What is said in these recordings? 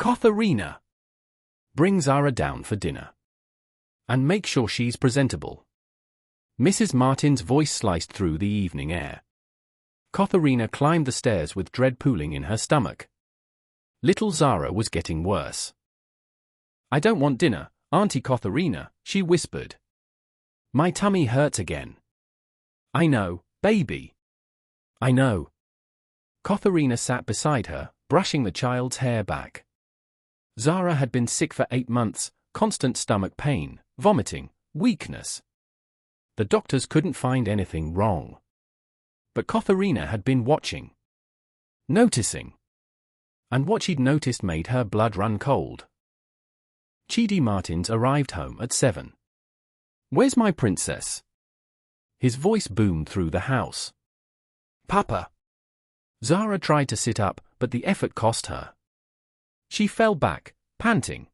Katharina! Bring Zara down for dinner. And make sure she's presentable. Mrs. Martin's voice sliced through the evening air. Katharina climbed the stairs with dread pooling in her stomach. Little Zara was getting worse. I don't want dinner, Auntie Katharina, she whispered. My tummy hurts again. I know, baby. I know. Katharina sat beside her, brushing the child's hair back. Zara had been sick for 8 months, constant stomach pain, vomiting, weakness. The doctors couldn't find anything wrong. But Katharina had been watching. Noticing. And what she'd noticed made her blood run cold. Chidi Martins arrived home at 7. Where's my princess? His voice boomed through the house. Papa. Zara tried to sit up, but the effort cost her. She fell back, panting.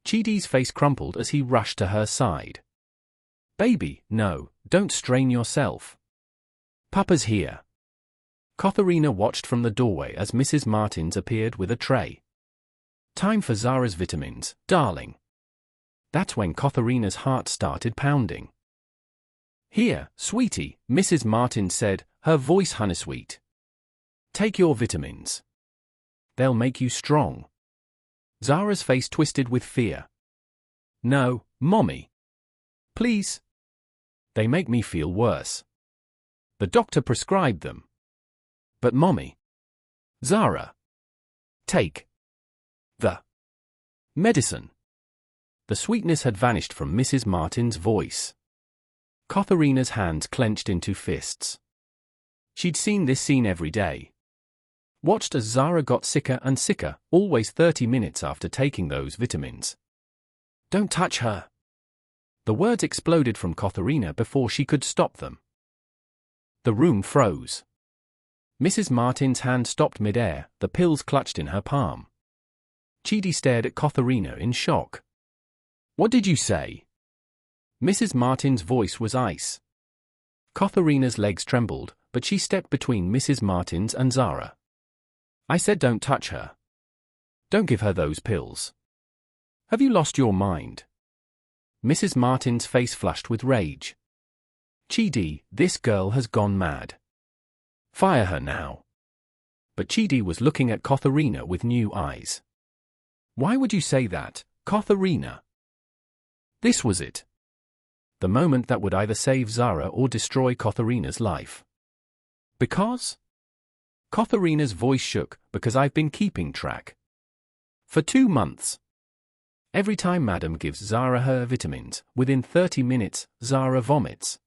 Chidi's face crumpled as he rushed to her side. Baby, no, don't strain yourself. Papa's here. Katharina watched from the doorway as Mrs. Martins appeared with a tray. Time for Zara's vitamins, darling. That's when Katharina's heart started pounding. Here, sweetie, Mrs. Martins said, her voice honey-sweet. Take your vitamins. They'll make you strong. Zara's face twisted with fear. No, Mommy. Please. They make me feel worse. The doctor prescribed them. But Mommy. Zara. Take the medicine. The sweetness had vanished from Mrs. Martin's voice. Katharina's hands clenched into fists. She'd seen this scene every day. Watched as Zara got sicker and sicker, always 30 minutes after taking those vitamins. Don't touch her. The words exploded from Katharina before she could stop them. The room froze. Mrs. Martin's hand stopped mid-air, the pills clutched in her palm. Chidi stared at Katharina in shock. What did you say? Mrs. Martin's voice was ice. Katharina's legs trembled, but she stepped between Mrs. Martins and Zara. I said don't touch her. Don't give her those pills. Have you lost your mind? Mrs. Martin's face flushed with rage. Chidi, this girl has gone mad. Fire her now. But Chidi was looking at Katharina with new eyes. Why would you say that, Katharina? This was it. The moment that would either save Zara or destroy Katharina's life. Because? Katharina's voice shook, because I've been keeping track. For 2 months. Every time Madam gives Zara her vitamins, within 30 minutes, Zara vomits.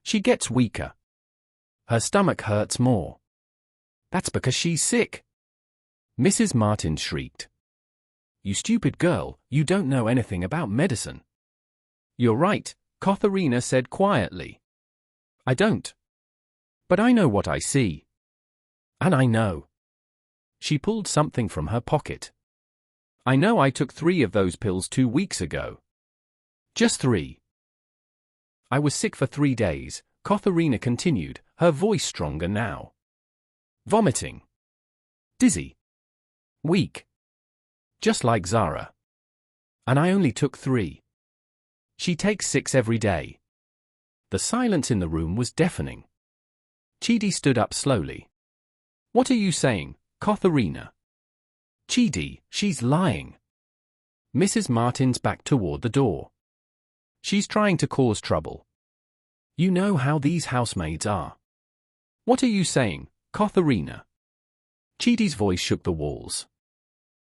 She gets weaker. Her stomach hurts more. That's because she's sick. Mrs. Martin shrieked. You stupid girl, you don't know anything about medicine. You're right, Katharina said quietly. I don't. But I know what I see. And I know. She pulled something from her pocket. I know I took 3 of those pills 2 weeks ago. Just 3. I was sick for 3 days, Katharina continued, her voice stronger now. Vomiting. Dizzy. Weak. Just like Zara. And I only took 3. She takes 6 every day. The silence in the room was deafening. Chidi stood up slowly. What are you saying, Katharina? Chidi, she's lying. Mrs. Martin's backed toward the door. She's trying to cause trouble. You know how these housemaids are. What are you saying, Katharina? Chidi's voice shook the walls.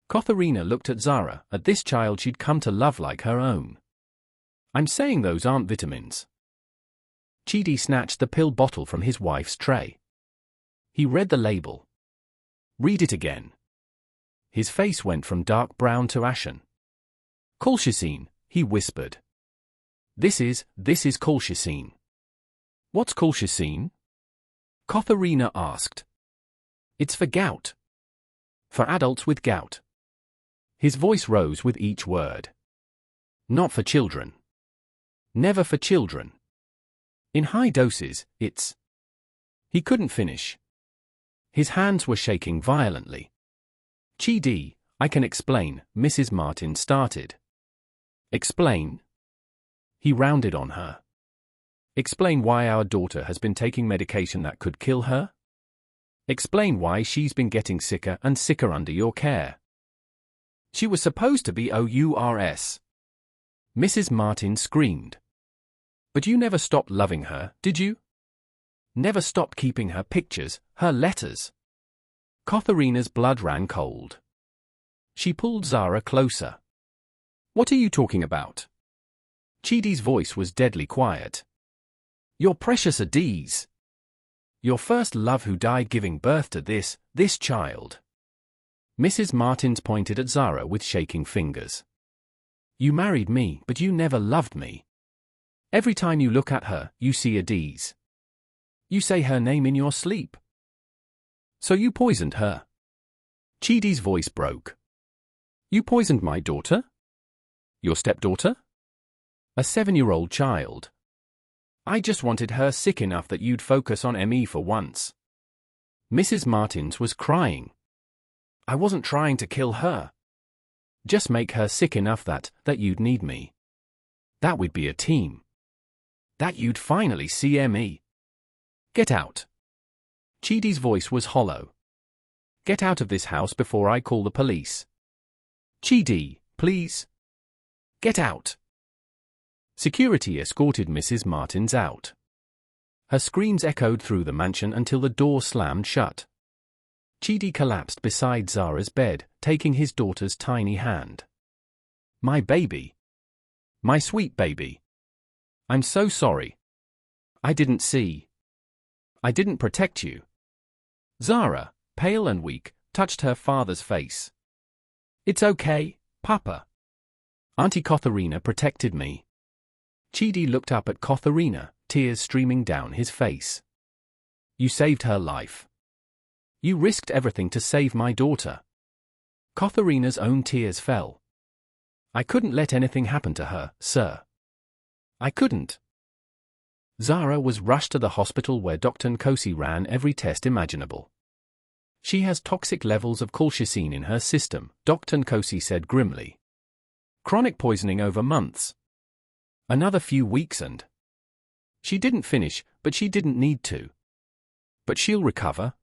Katharina looked at Zara, at this child she'd come to love like her own. I'm saying those aren't vitamins. Chidi snatched the pill bottle from his wife's tray. He read the label. Read it again. His face went from dark brown to ashen. Colchicine, he whispered. This is colchicine. What's colchicine? Katharina asked. It's for gout. For adults with gout. His voice rose with each word. Not for children. Never for children. In high doses, it's... He couldn't finish. His hands were shaking violently. Chidi, I can explain, Mrs. Martin started. Explain? He rounded on her. Explain why our daughter has been taking medication that could kill her? Explain why she's been getting sicker and sicker under your care. She was supposed to be OURS. Mrs. Martin screamed. But you never stopped loving her, did you? Never stopped keeping her pictures, her letters. Katharina's blood ran cold. She pulled Zara closer. What are you talking about? Chidi's voice was deadly quiet. Your precious Adiz. Your first love who died giving birth to this child. Mrs. Martins pointed at Zara with shaking fingers. You married me, but you never loved me. Every time you look at her, you see Adiz. You say her name in your sleep. So you poisoned her. Chidi's voice broke. You poisoned my daughter? Your stepdaughter? A 7-year-old child. I just wanted her sick enough that you'd focus on me for once. Mrs. Martins was crying. I wasn't trying to kill her. Just make her sick enough that you'd need me. That we'd be a team. That you'd finally see me. Get out. Chidi's voice was hollow. Get out of this house before I call the police. Chidi, please. Get out. Security escorted Mrs. Martins out. Her screams echoed through the mansion until the door slammed shut. Chidi collapsed beside Zara's bed, taking his daughter's tiny hand. My baby. My sweet baby. I'm so sorry. I didn't see. I didn't protect you. Zara, pale and weak, touched her father's face. It's okay, Papa. Auntie Katharina protected me. Chidi looked up at Katharina, tears streaming down his face. You saved her life. You risked everything to save my daughter. Katharina's own tears fell. I couldn't let anything happen to her, sir. I couldn't. Zara was rushed to the hospital where Dr. Nkosi ran every test imaginable. She has toxic levels of colchicine in her system, Dr. Nkosi said grimly. Chronic poisoning over months. Another few weeks and... She didn't finish, but she didn't need to. But she'll recover.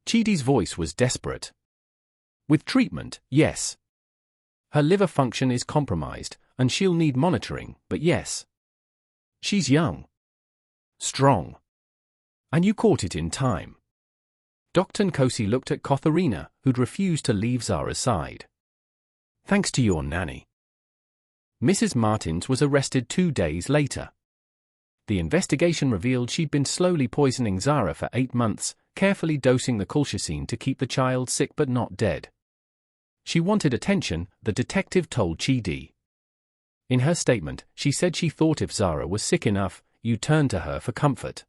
Chidi's voice was desperate. With treatment, yes. Her liver function is compromised, and she'll need monitoring, but yes. She's young. Strong. And you caught it in time. Dr. Nkosi looked at Katharina, who'd refused to leave Zara's side. Thanks to your nanny. Mrs. Martins was arrested 2 days later. The investigation revealed she'd been slowly poisoning Zara for 8 months, carefully dosing the colchicine to keep the child sick but not dead. She wanted attention, the detective told Chidi. In her statement, she said she thought if Zara was sick enough, you'd turn to her for comfort.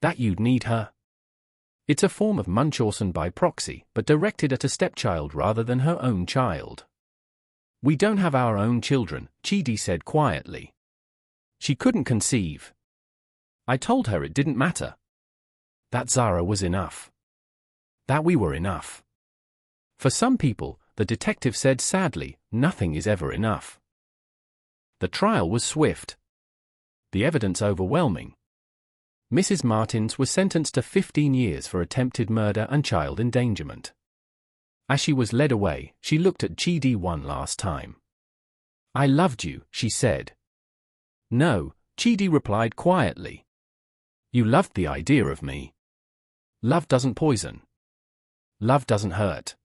That you'd need her. It's a form of Munchausen by proxy, but directed at a stepchild rather than her own child. We don't have our own children, Chidi said quietly. She couldn't conceive. I told her it didn't matter. That Zara was enough. That we were enough. For some people, the detective said sadly, nothing is ever enough. The trial was swift. The evidence overwhelming. Mrs. Martins was sentenced to 15 years for attempted murder and child endangerment. As she was led away, she looked at Chidi one last time. I loved you, she said. No, Chidi replied quietly. You loved the idea of me. Love doesn't poison. Love doesn't hurt.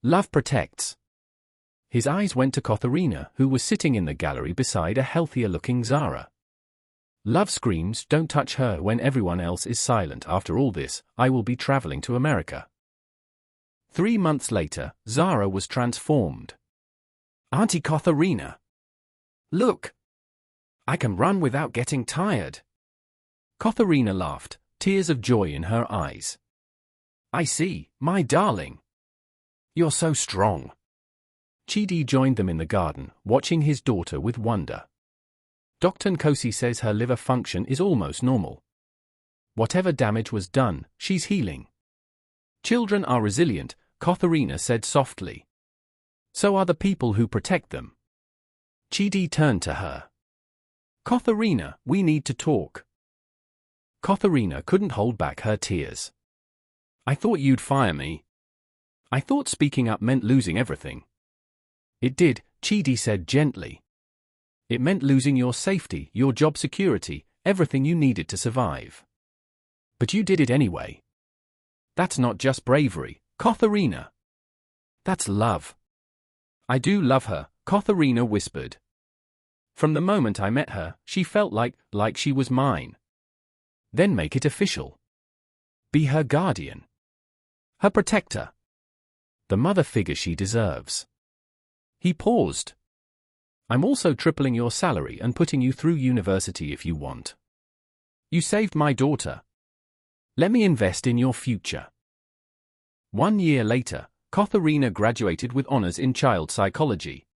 Love protects. His eyes went to Katharina, who was sitting in the gallery beside a healthier-looking Zara. Love screams, don't touch her when everyone else is silent. After all this, I will be traveling to America. 3 months later, Zara was transformed. Auntie Katharina. Look. I can run without getting tired. Katharina laughed, tears of joy in her eyes. I see, my darling. You're so strong. Chidi joined them in the garden, watching his daughter with wonder. Dr. Nkosi says her liver function is almost normal. Whatever damage was done, she's healing. Children are resilient, Katharina said softly. So are the people who protect them. Chidi turned to her. Katharina, we need to talk. Katharina couldn't hold back her tears. I thought you'd fire me. I thought speaking up meant losing everything. It did, Chidi said gently. It meant losing your safety, your job security, everything you needed to survive. But you did it anyway. That's not just bravery, Katharina. That's love. I do love her, Katharina whispered. From the moment I met her, she felt like she was mine. Then make it official. Be her guardian. Her protector. The mother figure she deserves. He paused. I'm also tripling your salary and putting you through university if you want. You saved my daughter. Let me invest in your future. 1 year later, Katharina graduated with honors in child psychology.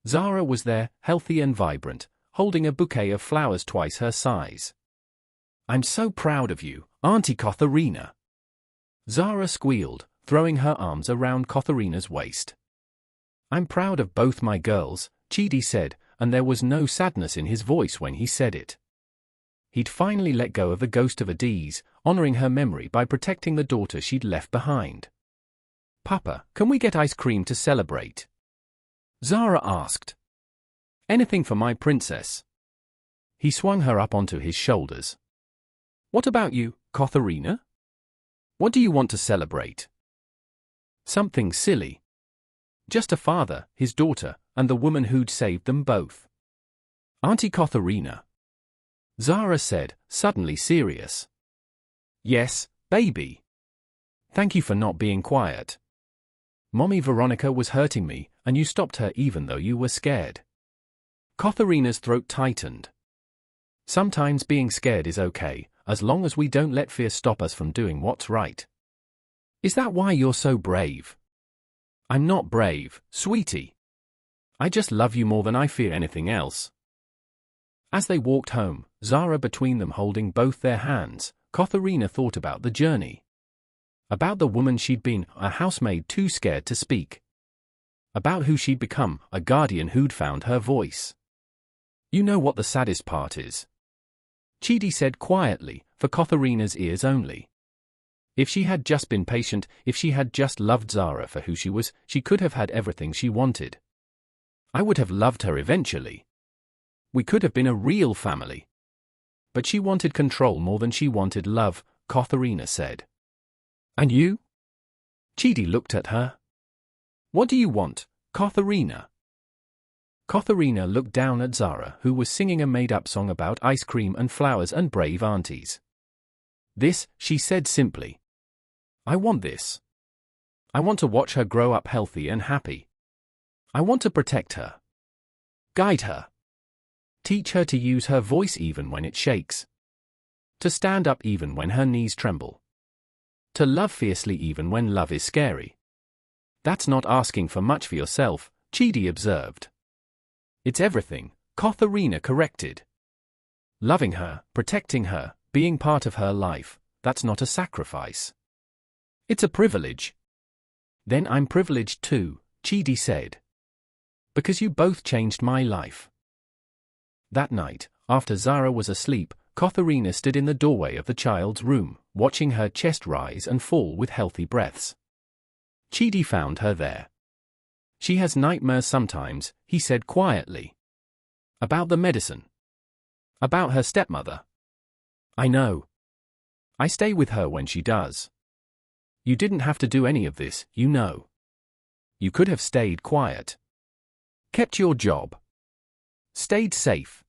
Zara was there, healthy and vibrant, holding a bouquet of flowers twice her size. I'm so proud of you, Auntie Katharina. Zara squealed, throwing her arms around Katharina's waist. I'm proud of both my girls, Chidi said, and there was no sadness in his voice when he said it. He'd finally let go of the ghost of Adiz, honoring her memory by protecting the daughter she'd left behind. Papa, can we get ice cream to celebrate? Zara asked. Anything for my princess. He swung her up onto his shoulders. What about you, Katharina? What do you want to celebrate? Something silly. Just a father, his daughter, and the woman who'd saved them both. Auntie Katharina. Zara said, suddenly serious. Yes, baby. Thank you for not being quiet. Mommy Veronica was hurting me, and you stopped her even though you were scared. Katharina's throat tightened. Sometimes being scared is okay, as long as we don't let fear stop us from doing what's right. Is that why you're so brave? I'm not brave, sweetie. I just love you more than I fear anything else. As they walked home, Zara between them holding both their hands, Katharina thought about the journey. About the woman she'd been, a housemaid too scared to speak. About who she'd become, a guardian who'd found her voice. You know what the saddest part is? Chidi said quietly, for Katharina's ears only. If she had just been patient, if she had just loved Zara for who she was, she could have had everything she wanted. I would have loved her eventually. We could have been a real family. But she wanted control more than she wanted love, Katharina said. And you? Chidi looked at her. What do you want, Katharina? Katharina looked down at Zara, who was singing a made-up song about ice cream and flowers and brave aunties. This, she said simply. I want this. I want to watch her grow up healthy and happy. I want to protect her. Guide her. Teach her to use her voice even when it shakes. To stand up even when her knees tremble. To love fiercely even when love is scary. That's not asking for much for yourself, Chidi observed. It's everything, Katharina corrected. Loving her, protecting her, being part of her life, that's not a sacrifice. It's a privilege. Then I'm privileged too, Chidi said. Because you both changed my life. That night, after Zara was asleep, Katharina stood in the doorway of the child's room, watching her chest rise and fall with healthy breaths. Chidi found her there. She has nightmares sometimes, he said quietly. About the medicine. About her stepmother. I know. I stay with her when she does. You didn't have to do any of this, you know. You could have stayed quiet. Kept your job. Stayed safe.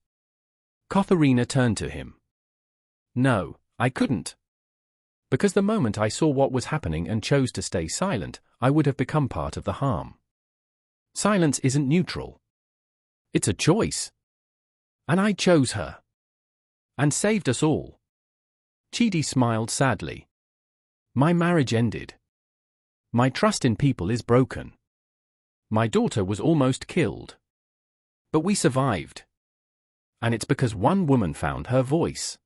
Katharina turned to him. No, I couldn't. Because the moment I saw what was happening and chose to stay silent, I would have become part of the harm. Silence isn't neutral. It's a choice. And I chose her. And saved us all. Chidi smiled sadly. My marriage ended. My trust in people is broken. My daughter was almost killed. But we survived. And it's because one woman found her voice.